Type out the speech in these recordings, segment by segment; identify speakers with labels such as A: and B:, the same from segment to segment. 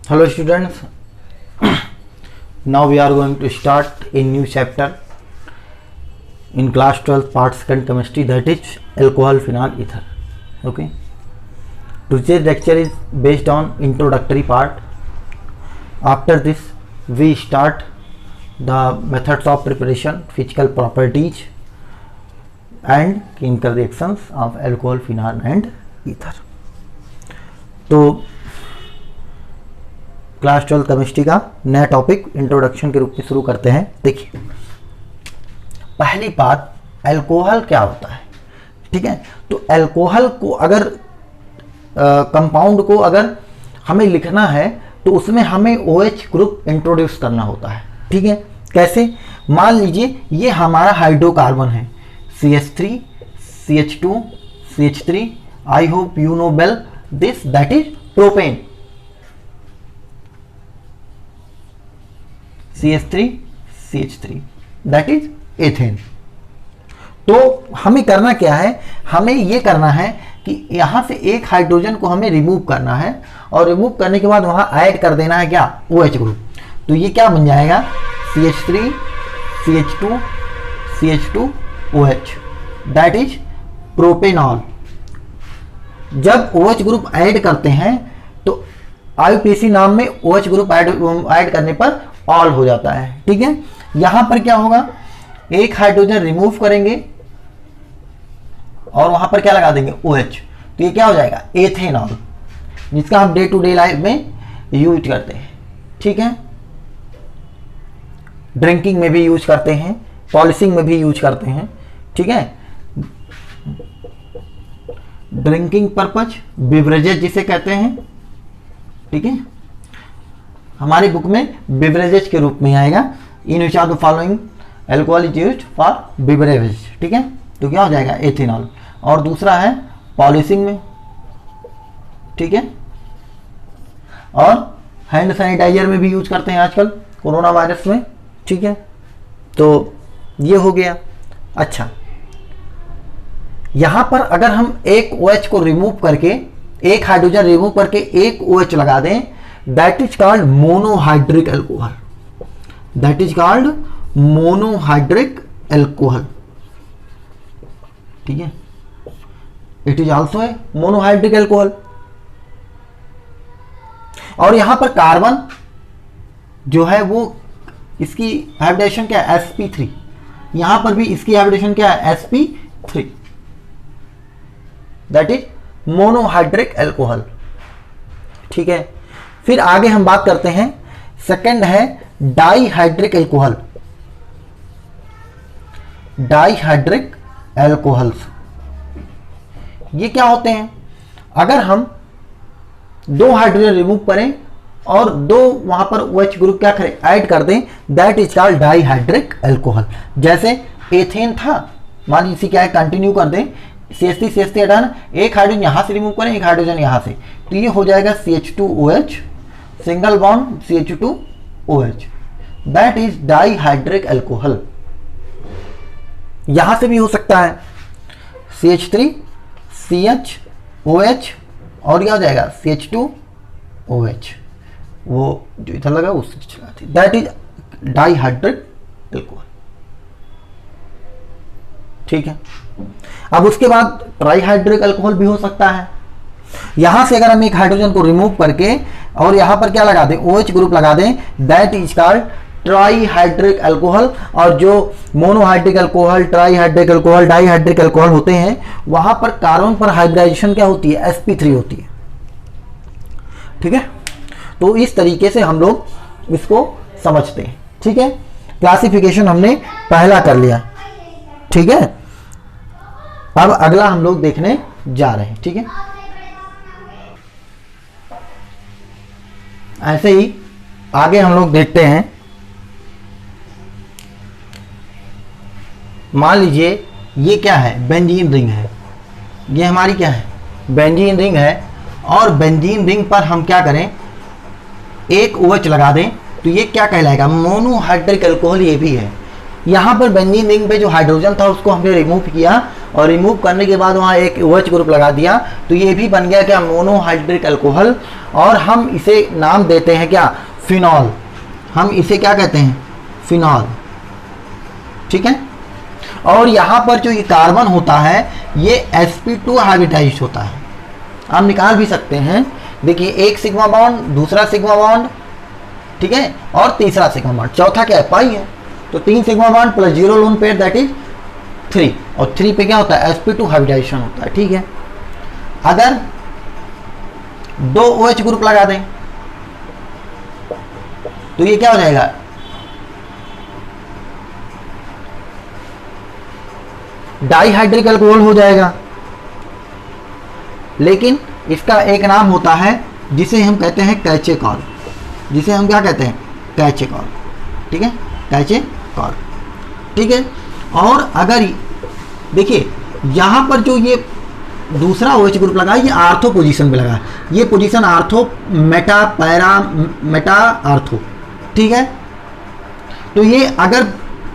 A: Hello students, now we are going to start a new chapter in class 12 part 2nd chemistry, that is alcohol phenol ether. Okay, today's lecture is based on introductory part. After this we start the methods of preparation, physical properties and chemical reactions of alcohol, phenol and ether. तो class 12 chemistry का नया topic introduction के रूप में शुरू करते हैं। देखिए, पहली बात, अल्कोहल क्या होता है। ठीक है, तो अल्कोहल को अगर कंपाउंड को अगर हमें लिखना है तो उसमें हमें OH ग्रुप इंट्रोड्यूस करना होता है। ठीक है, कैसे? मान लीजिए ये हमारा हाइड्रोकार्बन है CH3 CH2 CH3। I hope you know well this, that is propane. CH3 CH3 that is ethane. तो हमें करना क्या है, हमें ये करना है कि यहां से एक हाइड्रोजन को हमें रिमूव करना है और रिमूव करने के बाद वहां ऐड कर देना है क्या, OH ग्रुप। तो ये क्या बन जाएगा, CH3 CH2 CH2 OH that is propanol. जब OH ग्रुप ऐड करते हैं तो IUPAC नाम में OH ग्रुप ऐड करने पर ऑल हो जाता है। ठीक है, यहां पर क्या होगा, एक हाइड्रोजन रिमूव करेंगे और वहां पर क्या लगा देंगे, OH। तो ये क्या हो जाएगा, एथेनॉल, जिसका हम डे टू डे लाइफ में यूज करते हैं। ठीक है, ड्रिंकिंग में भी यूज करते हैं, पॉलिशिंग में भी यूज करते हैं। ठीक है, ड्रिंकिंग पर्पज, बिवरेजेस जिसे कहते हैं। ठीक है, हमारी बुक में बिवरेजेस के रूप में आएगा, in which are the following alcohol is used for beverages. ठीक है, तो क्या हो जाएगा, एथेनॉल। और दूसरा है पॉलिशिंग में। ठीक है, और हैंड सैनिटाइजर में भी यूज करते हैं आजकल कोरोना वायरस में। ठीक है, तो ये हो गया। अच्छा, यहां पर अगर हम एक OH को रिमूव करके, एक हाइड्रोजन रिमूव करके एक OH लगा दें, that is called monohydric alcohol. That is called monohydric alcohol. ठीक है, it is also a monohydric alcohol. और यहां पर कार्बन जो है वो, इसकी हाइब्रिडेशन क्या है, sp3। यहां पर भी इसकी हाइब्रिडेशन क्या है, sp3। That is monohydric alcohol. ठीक है, फिर आगे हम बात करते हैं, सेकंड है डाइहाइड्रिक अल्कोहल। डाइहाइड्रिक अल्कोहल्स ये क्या होते हैं, अगर हम दो हाइड्रोजन रिमूव करें और दो वहां पर OH ग्रुप क्या करें, ऐड कर दें, that is called dihydric alcohol. जैसे एथेन था, मान लीजिए क्या है, कंटिन्यू कर दें, CH3 CH3 हटाना, एक हाइड्रोजन यहां से रिमूव करें, एक हाइड्रोजन यहां से, तो ये हो जाएगा CH2OH, single bond CH2OH, that is dihydric alcohol. यहां से भी हो सकता है CH3 CHOH और यह हो जाएगा CH2OH, वो जो इधर लगा उससे चला, दैट इज डाइहाइड्रिक अल्कोहल। ठीक है, अब उसके बाद ट्राइहाइड्रिक अल्कोहल भी हो सकता है। यहां से अगर हम एक हाइड्रोजन को रिमूव करके और यहां पर क्या लगा दें, OH ग्रुप लगा दें, that is called trihydric alcohol. और जो monohydric alcohol, trihydric alcohol, dihydric alcohol होते हैं, वहां पर कार्बन पर हाइब्रिडाइजेशन क्या होती है, sp3 होती है। ठीक है, तो इस तरीके से हम लोग इसको समझते हैं। ठीक है, क्लासिफिकेशन हमने पहला कर लिया। ठीक है, अब अगला हम लोग देखने जा रहे हैं। ठीक है, ऐसे ही आगे हम लोग देखते हैं, मान लीजिए ये क्या है, बेंजीन रिंग है, ये हमारी क्या है, बेंजीन रिंग है। और बेंजीन रिंग पर हम क्या करें, एक OH लगा दें, तो ये क्या कहलाएगा, मोनोहाइड्रिक अल्कोहल ये भी है। यहाँ पर बेंजीन रिंग पे जो हाइड्रोजन था उसको हमने रिमूव किया, और रिमूव करने के बाद वहाँ एक OH ग्रुप लगा दिया, तो ये भी बन गया क्या, मोनोहाइड्रिक अल्कोहल। और हम इसे नाम देते हैं क्या, फिनॉल। हम इसे क्या कहते हैं, फिनॉल। ठीक है। और यहाँ पर जो ये कार्बन होता है ये sp2 हाइब्रिडाइज्ड होता है। हम निकाल भी सकते हैं, देखिए एक सिग्मा बॉन्ड, दूसरा सिग्मा बॉन्ड, ठीक है, और तीसरा सिग्मा बॉन्ड, चौथा क्या है, पाई है। तो 3 sigma bond plus 0 lone pair that is 3, और 3 पे क्या होता है, sp2 हाइब्रिडाइजेशन होता है। ठीक है। अगर 2 OH ग्रुप लगा दें तो ये क्या हो जाएगा, डाइहाइड्रिक अल्कोहल हो जाएगा। लेकिन इसका एक नाम होता है जिसे हम कहते हैं कैचेकॉल, जिसे हम क्या कहते हैं, कैचेकॉल। ठीक है, कैचेकॉल। ठीक है। और अगर देखिए यहाँ पर जो ये दूसरा OH ग्रुप लगा है ये आर्थो पोजीशन पे लगा है, ये position ortho, Meta, para, Meta, ortho. ठीक है। तो ये अगर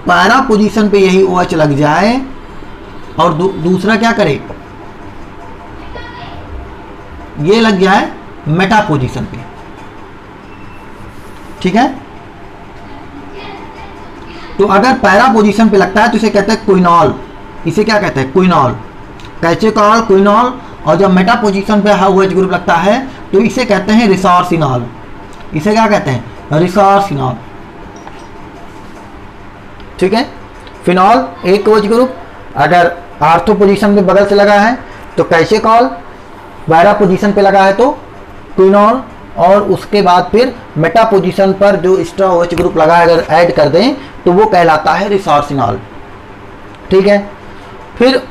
A: पैरा पोजीशन पे यही OH लग जाए और दूसरा क्या करे, ये लग जाए मेटा पोजीशन पे। ठीक है। तो अगर पैरा पोजीशन पे लगता है तो इसे कहते हैं क्विनॉल। इसे क्या कहते हैं, क्विनॉल, कैचेकॉल, क्विनॉल। और जब मेटा पोजीशन पे OH ग्रुप लगता है तो इसे कहते हैं रिसोर्सिनॉल। इसे क्या कहते हैं, रिसोर्सिनॉल। ठीक है। फिनॉल एक OH ग्रुप, अगर आर्थो पोजीशन पे बगल से लगा है तो कैचेकॉल, पैरा पोजीशन पे लगा है तो क्विनॉल, और उसके बाद फिर मेटा पोजीशन पर जो एक्स्ट्रा OH ग्रुप लगा है अगर ऐड कर दें तो वो कहलाता है रिसोर्सिनॉल। ठीक है। फिर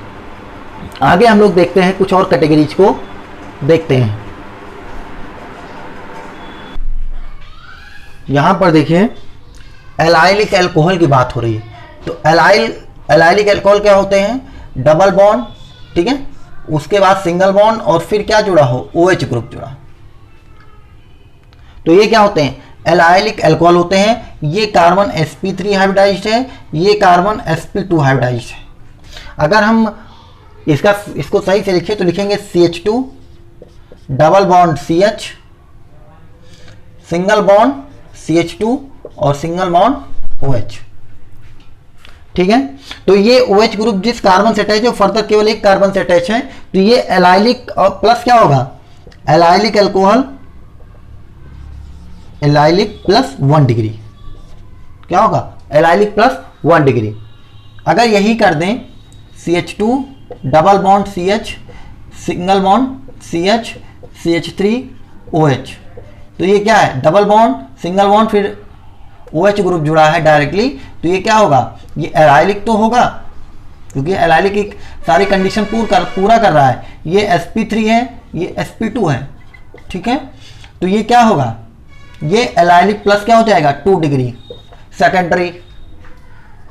A: आगे हम लोग देखते हैं, कुछ और कैटेगरीज को देखते हैं। यहां पर देखिए एलाइलिक अल्कोहल की बात हो रही है। तो एलाइलिक अल्कोहल क्या होते हैं, डबल बॉन्ड, ठीक है, उसके बाद सिंगल बॉन्ड, और फिर क्या जुड़ा हो, OH ग्रुप जुड़ा। तो ये क्या होते हैं, एलाइलिक अल्कोहल होते हैं। ये कार्बन sp3 हाइब्रिडाइज्ड है, ये कार्बन sp2 हाइब्रिडाइज्ड है। अगर हम इसको सही से लिखें तो लिखेंगे CH2, double bond CH, single bond CH2 और सिंगल बॉन्ड OH। ठीक है। तो ये OH ग्रुप जिस कार्बन से अटैच है फर्दर केवल एक कार्बन से अटैच है, तो ये एलाइलिक और प्लस क्या होगा, allylic alcohol, allylic plus 1 degree. क्या होगा, एलाइलिक प्लस 1 डिग्री। अगर यही कर दें CH2, double bond CH, single bond CH, CH3 OH, तो ये क्या है, डबल बॉन्ड, सिंगल बॉन्ड, फिर OH ग्रुप जुड़ा है डायरेक्टली, तो ये क्या होगा, ये एलाइलिक तो होगा क्योंकि एलाइलिक एक सारी कंडीशन पूरा कर रहा है। ये sp3 है, ये sp2 है। ठीक है। तो ये क्या होगा, ये एलाइलिक प्लस क्या हो जाएगा, 2 डिग्री, सेकेंडरी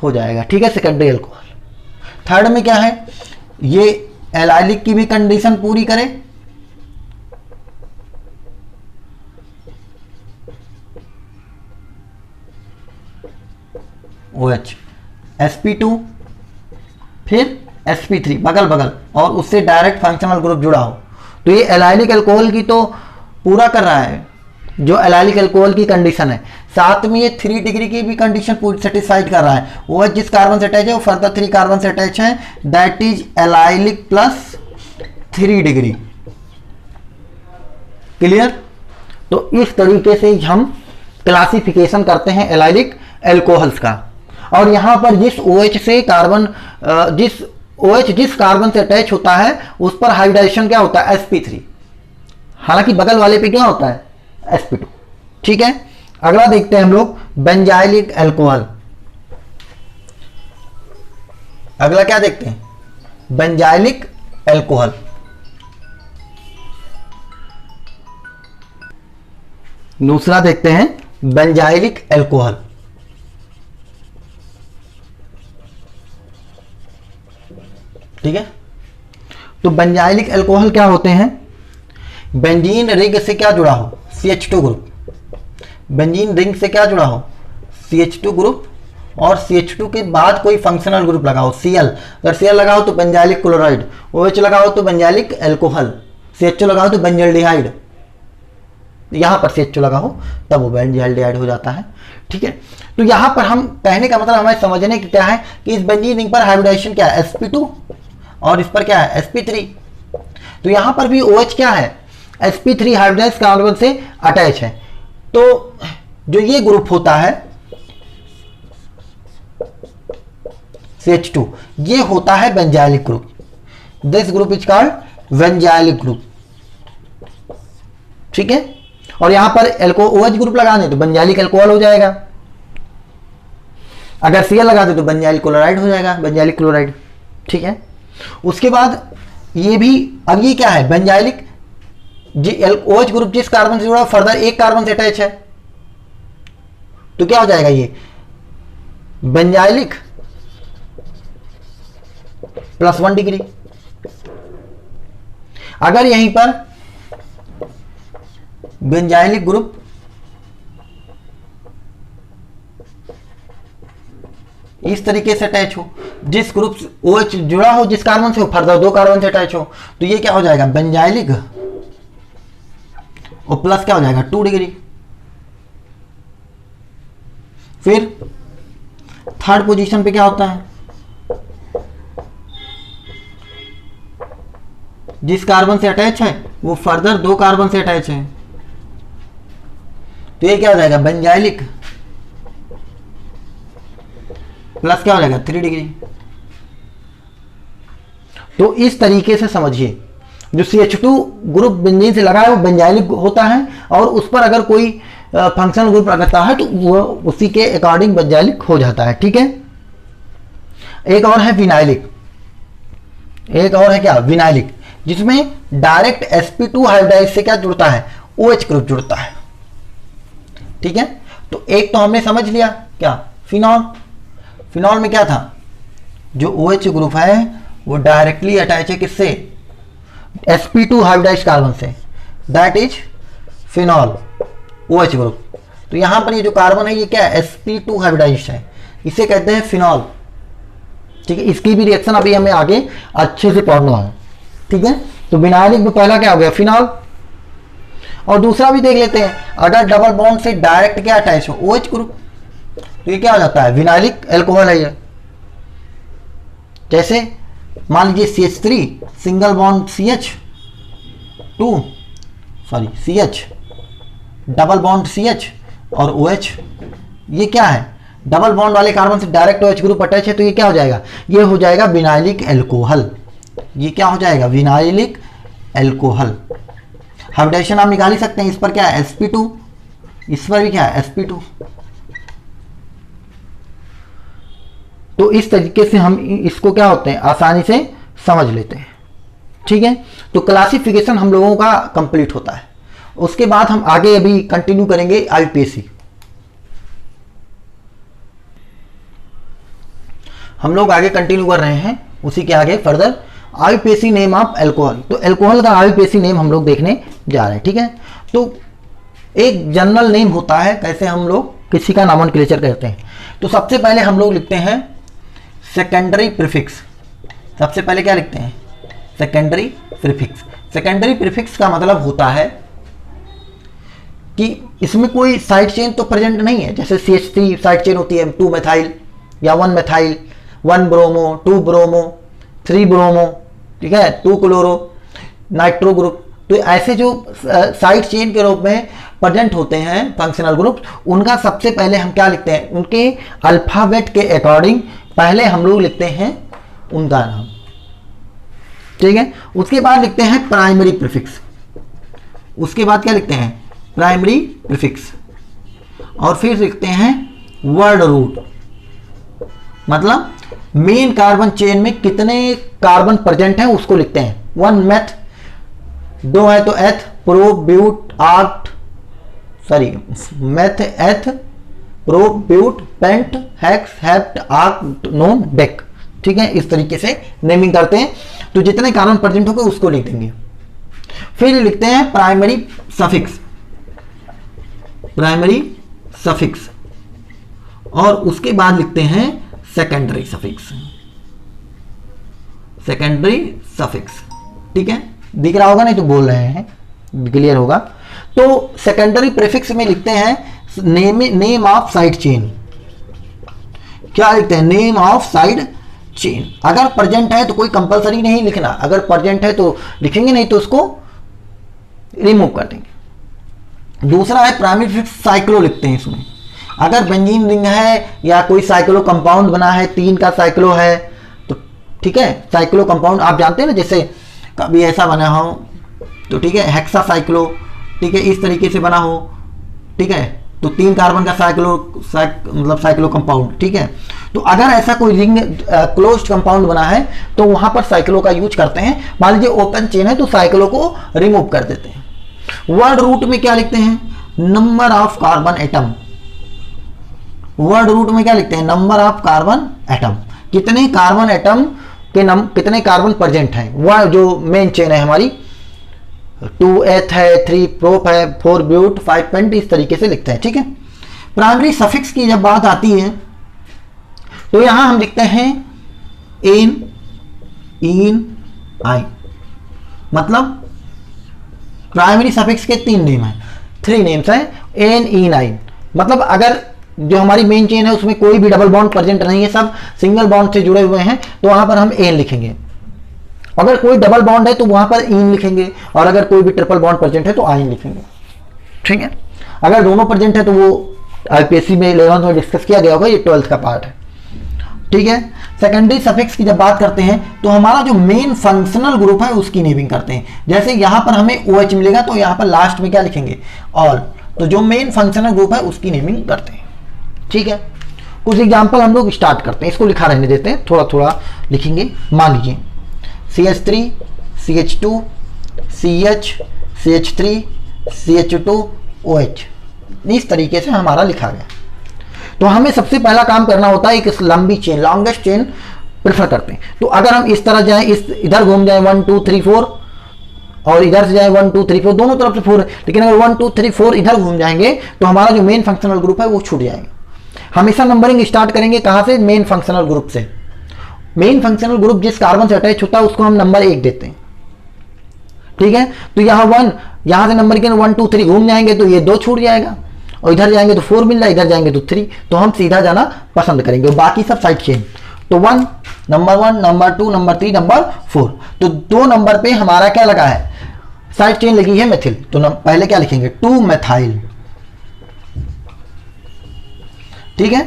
A: हो जाएगा। ठीक है, सेकेंडरी अल्कोहल। थर्ड में क्या है, ये एलाइलिक की भी कंडीशन पूरी करे, OH, sp2, फिर sp3 बगल बगल, और उससे डायरेक्ट फंक्शनल ग्रुप जुड़ा हो, तो ये एलाइलिक अल्कोहल की तो पूरा कर रहा है जो एलाइलिक अल्कोहल की कंडीशन है। साथ में ये 3 डिग्री की भी कंडीशन पूरी सेटिस्फाइड कर रहा है। OH जिस कार्बन से अटैच है वो फर्दर 3 कार्बन से अटैच है, that is allylic plus 3 degree. Clear. तो इस तरीके से हम क्लासिफिकेशन करते हैं एलाइलिक अल्कोहल्स का। और यहां पर जिस OH से कार्बन जिस OH जिस कार्बन से अटैच होता है उस पर हाइब्रिडाइजेशन क्या होता है, sp3, हालांकि बगल वाले पे क्या होता है, sp2। ठीक है। अगला देखते हैं हम लोग बेंजाइलिक अल्कोहल। अगला क्या देखते हैं, बेंजाइलिक अल्कोहल। दूसरा देखते हैं बेंजाइलिक अल्कोहल। ठीक है। तो बेंजाइलिक अल्कोहल क्या होते हैं, बेंजीन रिंग से क्या जुड़ा हो, CH2 ग्रुप, बेंजीन रिंग से क्या जुड़ा हो, CH2 ग्रुप, और CH2 के बाद कोई फंक्शनल ग्रुप लगाओ, Cl, अगर Cl लगाओ तो बेंजाइलिक क्लोराइड, OH लगाओ तो बेंजाइलिक एल्कोहल, CHO लगाओ तो बेंजाल्डिहाइड, यहां पर CHO लगाओ तब वो बेंजाल्डिहाइड हो जाता है। ठीक है, तो यहां पर हम कहने का मतलब हमें समझने की क्या है कि इस बेंजीन रिंग पर हाइब्रिडाइजेशन क्या है, sp2 और इस पर क्या है sp3। तो यहां पर भी OH क्या है, sp3 हाइब्रिडाइज्ड कार्बन से अटैच है। तो जो ये ग्रुप होता है CH2, ये होता है benzylic group. This group is called benzylic group. ठीक है, और यहां पर OH ग्रुप लगा दे तो बेंजाइलिक अल्कोहल हो जाएगा, अगर Cl लगा दे तो बेंजाइलिक क्लोराइड हो जाएगा, बेंजाइलिक क्लोराइड। ठीक है, उसके बाद ये भी, अब ये क्या है, बेंजाइलिक OH ग्रुप जिस कार्बन से जुड़ा फर्दर एक कार्बन से अटैच है, तो क्या हो जाएगा, ये बेंजाइलिक +1 डिग्री। अगर यहीं पर बेंजाइलिक ग्रुप इस तरीके से अटैच हो, जिस ग्रुप OH जुड़ा हो जिस कार्बन से, हो फर्दर 2 कार्बन से अटैच हो, तो ये क्या हो जाएगा, बेंजाइलिक और प्लस क्या हो जाएगा 2 डिग्री। फिर थर्ड पोजीशन पे क्या होता है, जिस कार्बन से अटैच है वो फर्दर 2 कार्बन से अटैच है, तो ये क्या हो जाएगा, बेंजाइलिक प्लस क्या हो जाएगा 3 डिग्री। तो इस तरीके से समझिए, जो CH2 ग्रुप बेंजीन से लगा है वो बेंजाइलिक होता है, और उस पर अगर कोई फंक्शनल ग्रुप लगता है तो वो उसी के अकॉर्डिंग बेंजाइलिक हो जाता है। ठीक है, एक और है विनाइलिक, एक और है क्या, विनाइलिक, जिसमें डायरेक्ट sp2 हाइब्रिडाइज से क्या जुड़ता है, OH ग्रुप जुड़ता है। ठीक है, तो एक तो हमने समझ लिया क्या, फिनॉल। फिनॉल में क्या था, जो OH ग्रुप है वो डायरेक्टली अटैच है किससे, sp2 हाइब्रिडाइज्ड कार्बन से, that is phenol OH group. तो यहां पर ये जो कार्बन है ये क्या है, sp2 हाइब्रिडाइज्ड है, इसे कहते हैं फिनॉल। ठीक है, इसकी भी रिएक्शन अभी हमें आगे अच्छे से पढ़ना है। ठीक है, तो विनाइलिक में पहला क्या हो गया, फिनॉल। और दूसरा भी देख लेते हैं, अगर डबल बॉन्ड से डायरेक्ट क्या अटैच हो, OH ग्रुप, तो ये क्या हो जाता है, विनाइलिक एल्कोहल है ये। जैसे मान लीजिए CH3 single bond CH double bond CH और OH, ये क्या है, डबल बॉन्ड वाले कार्बन से डायरेक्ट OH ग्रुप अटैच है, तो ये क्या हो जाएगा, ये हो जाएगा विनाइलिक एल्कोहल। ये क्या हो जाएगा, विनाइलिक एल्कोहल। हाइब्रिडाइजेशन आप निकाल ही सकते हैं, इस पर क्या है sp2, इस पर भी क्या है sp2। तो इस तरीके से हम इसको क्या होते हैं आसानी से समझ लेते हैं। ठीक है, तो क्लासिफिकेशन हम लोगों का कंप्लीट होता है। उसके बाद हम आगे अभी कंटिन्यू करेंगे IUPAC। हम लोग आगे कंटिन्यू कर रहे हैं, उसी के आगे further IUPAC name of alcohol. तो एल्कोहल का IUPAC नेम हम लोग देखने जा रहे हैं। ठीक है, तो एक जनरल नेम होता है, कैसे हम लोग किसी का नॉमेनक्लेचर करते हैं। तो सबसे पहले हम लोग लिखते हैं सेकेंडरी प्रीफिक्स। सबसे पहले क्या लिखते हैं, सेकेंडरी प्रीफिक्स। सेकेंडरी प्रीफिक्स का मतलब होता है कि इसमें कोई साइड चेन तो प्रेजेंट नहीं है। जैसे CH3 साइड चेन होती है 2 मेथाइल या 1 मेथाइल, 1 ब्रोमो, 2 ब्रोमो, 3 ब्रोमो, ठीक है, 2 क्लोरो, नाइट्रो ग्रुप। तो ऐसे जो साइड चेन के रूप में प्रेजेंट होते हैं फंक्शनल ग्रुप, उनका सबसे पहले हम क्या लिखते हैं, उनके अल्फाबेट के अकॉर्डिंग पहले हम लोग लिखते हैं उनका नाम। ठीक है, उसके बाद लिखते हैं प्राइमरी प्रीफिक्स। उसके बाद क्या लिखते हैं, प्राइमरी प्रीफिक्स। और फिर लिखते हैं वर्ड रूट, मतलब मेन कार्बन चेन में कितने कार्बन प्रेजेंट हैं उसको लिखते हैं। 1 मेथ, 2 है तो eth, pro, but, oct, sorry meth, eth, pro, but, pent, hex, hept, oct, non, dec. ठीक है, इस तरीके से नेमिंग करते हैं। तो जितने कार्बन प्रेजेंट होंगे उसको लिख देंगे। फिर लिखते हैं प्राइमरी सफिक्स, प्राइमरी सफिक्स। और उसके बाद लिखते हैं सेकेंडरी सफिक्स, सेकेंडरी सफिक्स। ठीक है, दिख रहा होगा, नहीं तो बोल रहे हैं, क्लियर होगा। तो सेकेंडरी प्रीफिक्स में लिखते हैं नेम ऑफ साइड चेन। क्या लिखते हैं? Name of side chain. अगर प्रेजेंट है तो कोई कंपलसरी नहीं लिखना, अगर प्रेजेंट है तो लिखेंगे, नहीं तो उसको रिमूव कर देंगे। दूसरा है प्राइमरी प्रीफिक्स साइक्लो लिखते हैं इसमें। अगर बेंजीन रिंग है या कोई साइक्लो कंपाउंड बना है, 3 का साइक्लो है तो ठीक है, साइक्लो कंपाउंड आप जानते हैं ना, जैसे कभी ऐसा बना हो तो ठीक है, हेक्सा साइक्लो, ठीक है, इस तरीके से बना हो, ठीक है, तो 3 कार्बन का मतलब साइक्लो कंपाउंड। ठीक है, तो अगर ऐसा कोई रिंग क्लोज्ड कंपाउंड बना है तो वहां पर साइक्लो का यूज करते हैं। मान लीजिए ओपन चेन है तो साइक्लो को रिमूव कर देते हैं। वर्ड रूट में क्या लिखते हैं? Number of carbon atom. Word root में क्या लिखते हैं? Number of carbon atom. कितने कार्बन एटम के कितने कार्बन प्रेजेंट हैं, वह जो मेन चेन है हमारी, 2 है, 3 प्रोप है, 4 ब्यूट, 5 पेंट, इस तरीके से लिखते हैं। ठीक है, प्राइमरी सफिक्स की जब बात आती है तो यहां हम लिखते हैं एन, इन, आई। मतलब प्राइमरी सफिक्स के 3 नेम हैं, 3 नेम्स हैं, एन, इन, आई। मतलब अगर जो हमारी मेन चेन है उसमें कोई भी डबल बॉन्ड प्रेजेंट नहीं है, सब सिंगल बॉन्ड से जुड़े हुए हैं, तो वहां पर हम एन लिखेंगे। अगर कोई डबल बॉन्ड है तो वहां पर इन लिखेंगे, और अगर कोई भी ट्रिपल बॉन्ड प्रेजेंट है तो आइन लिखेंगे। ठीक है, अगर दोनों प्रेजेंट है तो वो आईपीएससी में 11th में डिस्कस किया गया होगा, ये 12th का पार्ट है। ठीक है, सेकेंडरी सफिक्स की जब बात करते हैं तो हमारा जो मेन फंक्शनल ग्रुप है उसकी नेमिंग करते हैं। जैसे यहां पर हमें OH मिलेगा तो यहां पर लास्ट में क्या लिखेंगे? ऑल। तो जो मेन फंक्शनल ग्रुप है उसकी नेमिंग करते हैं। ठीक है, कुछ एग्जाम्पल हम लोग स्टार्ट करते हैं, इसको लिखा रहने देते हैं, थोड़ा थोड़ा लिखेंगे। मान लीजिए CH3, CH2, CH, CH3, CH2, OH, इस तरीके से हमारा लिखा गया। तो हमें सबसे पहला काम करना होता है, एक लंबी चेन, लॉन्गेस्ट चेन प्रेफर करते हैं। तो अगर हम इस तरह जाएं, इधर घूम जाएं 1 2 3 4, और इधर से जाएं 1 2 3 4, दोनों तरफ से 4 है, लेकिन अगर 1 2 3 4 इधर घूम जाएंगे तो हमारा जो मेन फंक्शनल ग्रुप है वो छूट जाएगा। हमेशा नंबरिंग स्टार्ट करेंगे कहां से? मेन फंक्शनल ग्रुप से। मेन फंक्शनल ग्रुप जिस कार्बन से अटैच होता है उसको हम नंबर 1 देते हैं। ठीक है, तो यहाँ 1, यहां से नंबर के 1 2 3 घूम जाएंगे तो ये 2 छूट जाएगा, और इधर जाएंगे तो 4 मिल रहा है, इधर जाएंगे तो 3, तो हम सीधा जाना पसंद करेंगे, बाकी सब साइड चेन। तो 1, नंबर 1, नंबर 2, नंबर 3, नंबर 4। तो 2 नंबर पे हमारा क्या लगा है? साइड चेन लगी है मेथिल, तो पहले क्या लिखेंगे? 2 मेथाइल। ठीक है,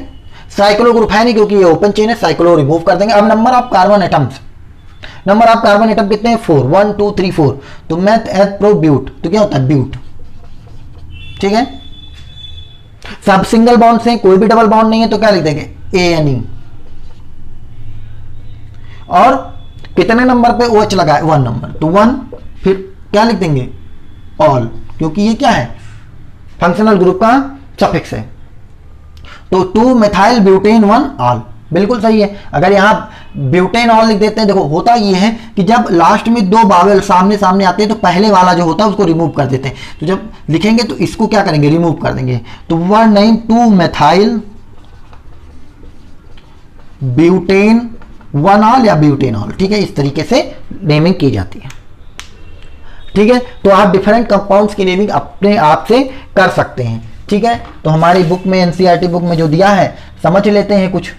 A: साइक्लो ग्रुप है नहीं क्योंकि ये ओपन चेन है, साइक्लो रिमूव कर देंगे। अब number of carbon atoms, number of carbon atom कितने हैं? 4, 1 2 3 4। तो मैथ एथ प्रो ब्यूट, तो क्या होता है? ब्यूट। ठीक है, सब सिंगल बॉन्ड से, कोई भी डबल बॉन्ड नहीं है तो क्या लिख देंगे? ANE। और कितने नंबर पे OH लगा है? 1 नंबर, तो 1, फिर क्या लिख देंगे? ऑल, क्योंकि ये क्या है? फंक्शनल ग्रुप का सफिक्स है। तो 2 मेथाइल ब्यूटेन 1 ऑल, बिल्कुल सही है। अगर यहां ब्यूटेन ऑल लिख देते हैं, देखो होता ये है कि जब लास्ट में 2 बावेल सामने सामने आते हैं तो पहले वाला जो होता है उसको रिमूव कर देते हैं। तो जब लिखेंगे तो इसको क्या करेंगे? रिमूव कर देंगे। तो 1 9 2 मेथाइल ब्यूटेन 1 ऑल या ब्यूटेन ऑल। ठीक है, इस तरीके से नेमिंग की जाती है। ठीक है, तो आप डिफरेंट कंपाउंड्स की नेमिंग अपने आप से कर सकते हैं। ठीक है, तो हमारी बुक में, एनसीईआरटी बुक में जो दिया है समझ लेते हैं कुछ।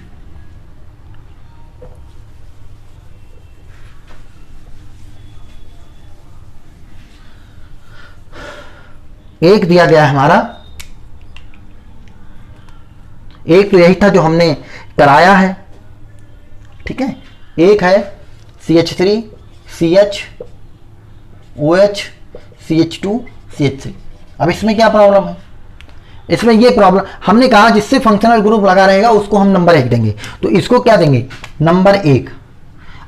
A: एक दिया गया है हमारा, एक तो यही था जो हमने कराया है। ठीक है, एक है CH3, CH, OH, CH2, CH3। अब इसमें क्या प्रॉब्लम है? इसमें ये प्रॉब्लम, हमने कहा जिससे फंक्शनल ग्रुप लगा रहेगा उसको हम नंबर 1 देंगे, तो इसको क्या देंगे? नंबर 1।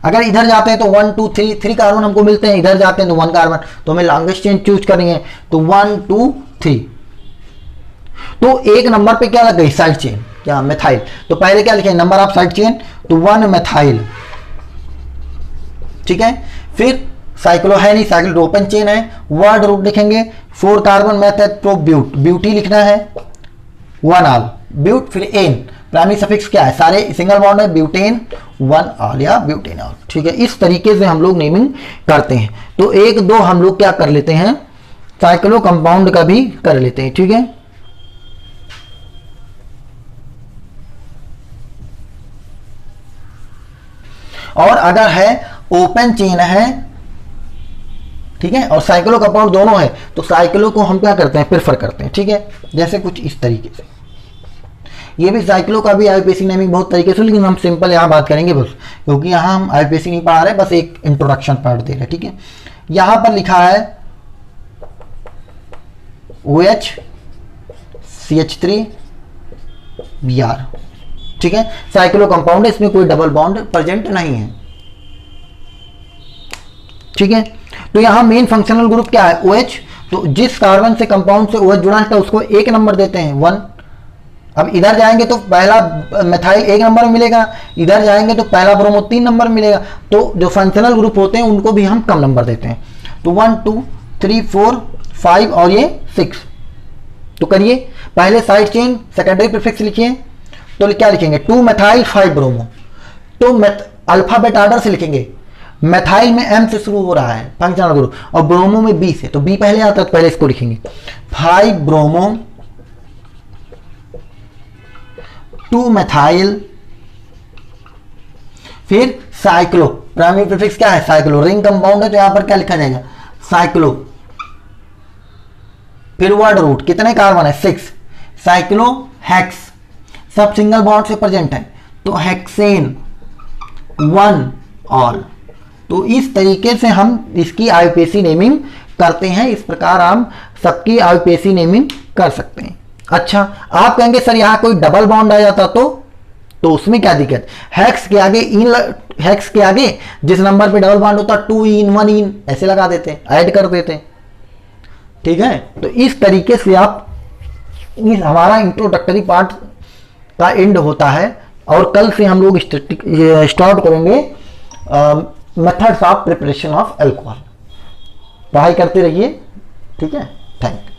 A: अगर इधर जाते हैं तो 1 2 3 कार्बन हमको मिलते हैं, इधर जाते हैं तो 1 कार्बन, तो हमें लॉन्गेस्ट चेन चूज करनी है। तो 1 2 3, तो एक नंबर पे क्या लग गई? साइड चेन, क्या? मेथाइल। तो पहले क्या लिखें? नंबर ऑफ साइड चेन, तो 1 मेथाइल। ठीक है, फिर साइक्लो है नहीं, साइक्लो ओपन चेन है, वर्ड रूट लिखेंगे, 4 कार्बन मेथ प्रो ब्यूट, ब्यूटी लिखना है, 1 ऑल, ब्यूट, फिर एन, प्राइमरी सफिक्स क्या है, सारे सिंगल बॉन्ड है, ब्यूटेन 1 ऑल या ब्यूटेन ऑल, ठीक है। इस तरीके से हम लोग नेमिंग करते हैं। तो 1 2 हम लोग क्या कर लेते हैं, साइक्लो कंपाउंड का भी कर लेते हैं, ठीक है। और अगर है ओपन चेन है, ठीक है, और साइक्लो कंपाउंड दोनों है, तो साइक्लो को हम क्या करते हैं, प्रेफर करते हैं, ठीक है। जैसे कुछ इस तरीके से, ये भी साइक्लो का भी आईयूपीएसी नेमिंग बहुत तरीके से, लेकिन हम सिंपल यहाँ बात करेंगे बस, क्योंकि यहाँ हम आईयूपीएसी नहीं पढ़ा रहे, बस एक इंट्रोडक्शन पार्ट दे रहे, ठीक है। यहाँ पर लिखा है OH CH3 Br, ठीक है, साइक्लो कंपाउंड है, इसमें कोई डबल बॉन्ड प्रेजेंट नहीं है, ठीक है। तो यहां मेन फंक्शनल ग्रुप क्या है, OH, तो जिस कार्बन से कंपाउंड से OH जुड़ा है उसको 1 नंबर देते हैं 1। अब इधर जाएंगे तो पहला मेथाइल 1 नंबर में मिलेगा, इधर जाएंगे तो पहला ब्रोमो 3 नंबर में मिलेगा। तो जो फंक्शनल ग्रुप होते हैं उनको भी हम कम नंबर देते हैं। तो 1 2 3 4 5 और ये 6। तो करिए, पहले साइड चेन सेकेंडरी प्रीफिक्स लिखिए, तो क्या लिखेंगे 2 मेथाइल 5 ब्रोमो। तो अल्फाबेट ऑर्डर से लिखेंगे, मेथाइल में M से शुरू हो रहा है फंक्शनल ग्रुप, और ब्रोमो में B से, तो B पहले आता है, तो पहले इसको लिखेंगे 5 ब्रोमो 2 मेथाइल, फिर साइक्लो, प्राइमरी प्रीफिक्स क्या है साइक्लो, रिंग कंपाउंड है तो यहां पर क्या लिखा जाएगा साइक्लो, फिर वर्ड रूट, कितने कार्बन है 6, साइक्लो हेक्स, सब सिंगल बॉन्ड से प्रेजेंट है, तो हेक्सेन 1 ऑल। तो इस तरीके से हम इसकी आईयूपीएसी नेमिंग करते हैं। इस प्रकार हम सबकी आईयूपीएसी नेमिंग कर सकते हैं। अच्छा, आप कहेंगे सर यहाँ कोई डबल बॉन्ड आ जाता तो उसमें क्या दिक्कत, हेक्स के आगे हेक्स के आगे जिस नंबर पे डबल बॉन्ड होता 2 इन 1 इन ऐसे लगा देते, ऐड कर देते, ठीक है। तो इस तरीके से आप हमारा इंट्रोडक्टरी पार्ट का एंड होता है, और कल से हम लोग स्टार्ट करेंगे methods of preparation of alcohol. पढ़ाई करते रहिए, ठीक है, थैंक यू।